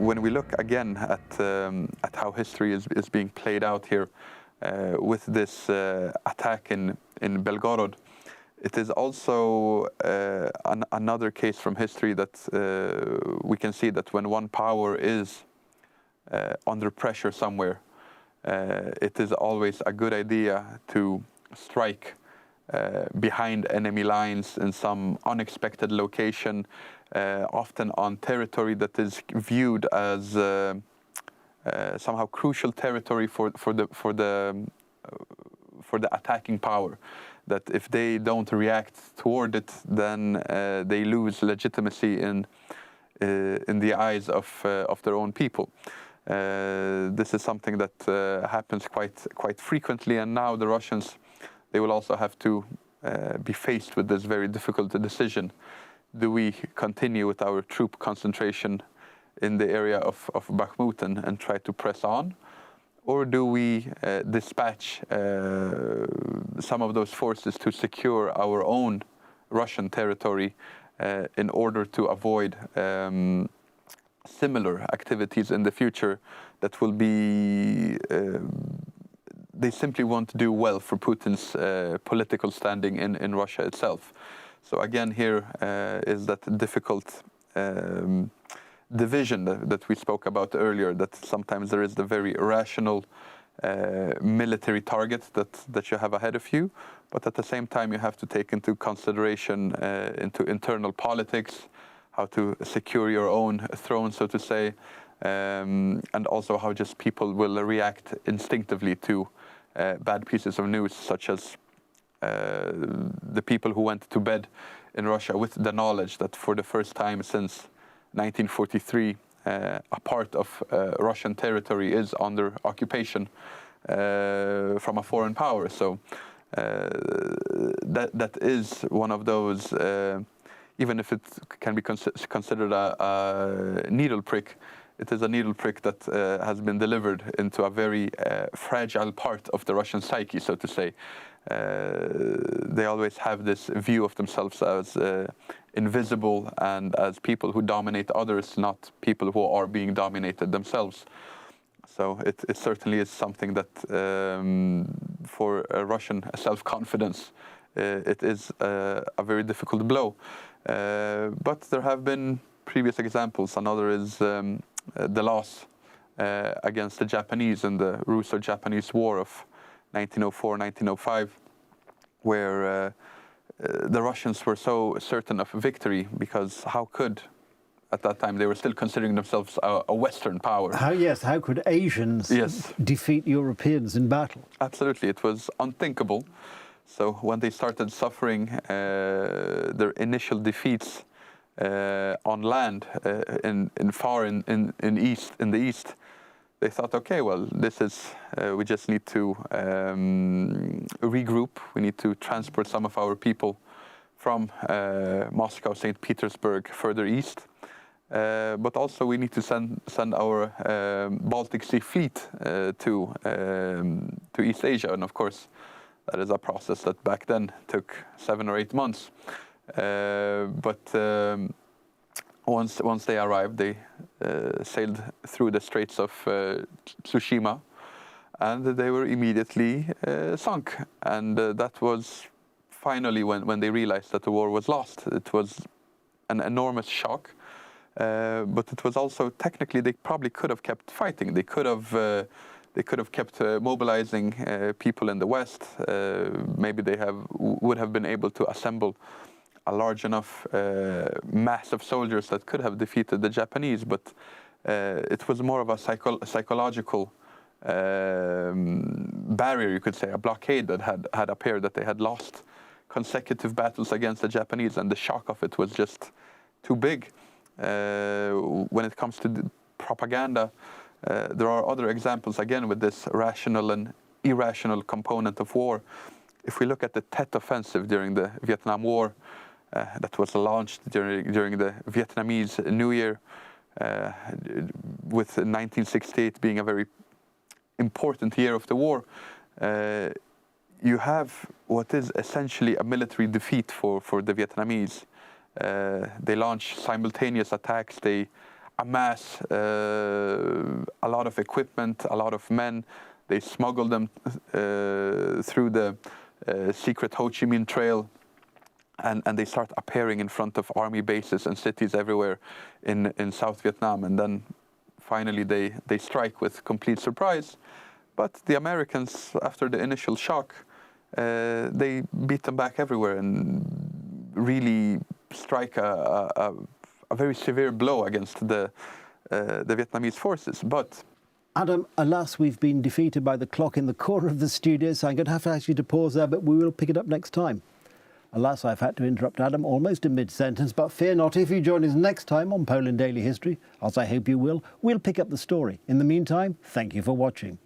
when we look again at how history is being played out here with this attack in Belgorod, it is also another case from history that we can see that when one power is under pressure somewhere, it is always a good idea to strike behind enemy lines in some unexpected location, often on territory that is viewed as somehow crucial territory for the attacking power. That if they don't react toward it, then they lose legitimacy in the eyes of their own people. This is something that happens quite frequently, and now the Russians, they will also have to be faced with this very difficult decision. Do we continue with our troop concentration in the area of Bakhmut and try to press on? Or do we dispatch some of those forces to secure our own Russian territory in order to avoid similar activities in the future that will be, they simply won't do well for Putin's political standing in Russia itself. So again, here is that difficult division that we spoke about earlier, that sometimes there is the very rational military target that you have ahead of you, but at the same time you have to take into consideration into internal politics, how to secure your own throne, so to say, and also how just people will react instinctively to bad pieces of news, such as the people who went to bed in Russia with the knowledge that for the first time since 1943, a part of Russian territory is under occupation from a foreign power. So that is one of those, even if it can be considered a needle prick, it is a needle prick that has been delivered into a very fragile part of the Russian psyche, so to say. They always have this view of themselves as invisible and as people who dominate others, not people who are being dominated themselves. So it certainly is something that for Russian self-confidence, it is a very difficult blow. But there have been previous examples. Another is the loss against the Japanese in the Russo-Japanese War of 1904-1905, where the Russians were so certain of victory, because how could, at that time, they were still considering themselves a Western power. How could Asians defeat Europeans in battle? Absolutely, it was unthinkable. So when they started suffering their initial defeats on land in the east, they thought, okay, well, this is, we just need to regroup. We need to transport some of our people from Moscow, St. Petersburg, further east. But also we need to send our Baltic Sea fleet to East Asia. And of course, that is a process that back then took 7 or 8 months. Once they arrived, they sailed through the Straits of Tsushima, and they were immediately sunk. And that was finally when they realized that the war was lost. It was an enormous shock, but it was also technically they probably could have kept fighting. They could have kept mobilizing people in the West. Maybe they would have been able to assemble a large enough mass of soldiers that could have defeated the Japanese, but it was more of a psychological barrier, you could say, a blockade that had appeared, that they had lost consecutive battles against the Japanese, and the shock of it was just too big. When it comes to propaganda, there are other examples, again, with this rational and irrational component of war. If we look at the Tet Offensive during the Vietnam War, that was launched during the Vietnamese New Year, with 1968 being a very important year of the war, you have what is essentially a military defeat for the Vietnamese. They launch simultaneous attacks. They amass a lot of equipment, a lot of men. They smuggle them through the secret Ho Chi Minh Trail, and they start appearing in front of army bases and cities everywhere in South Vietnam. And then finally they strike with complete surprise. But the Americans, after the initial shock, they beat them back everywhere and really strike a very severe blow against the Vietnamese forces. But Adam, alas, we've been defeated by the clock in the corner of the studio, so I'm going to have to ask you to pause there, but we will pick it up next time. Alas, I've had to interrupt Adam almost in mid-sentence, but fear not, if you join us next time on Poland Daily History, as I hope you will, we'll pick up the story. In the meantime, thank you for watching.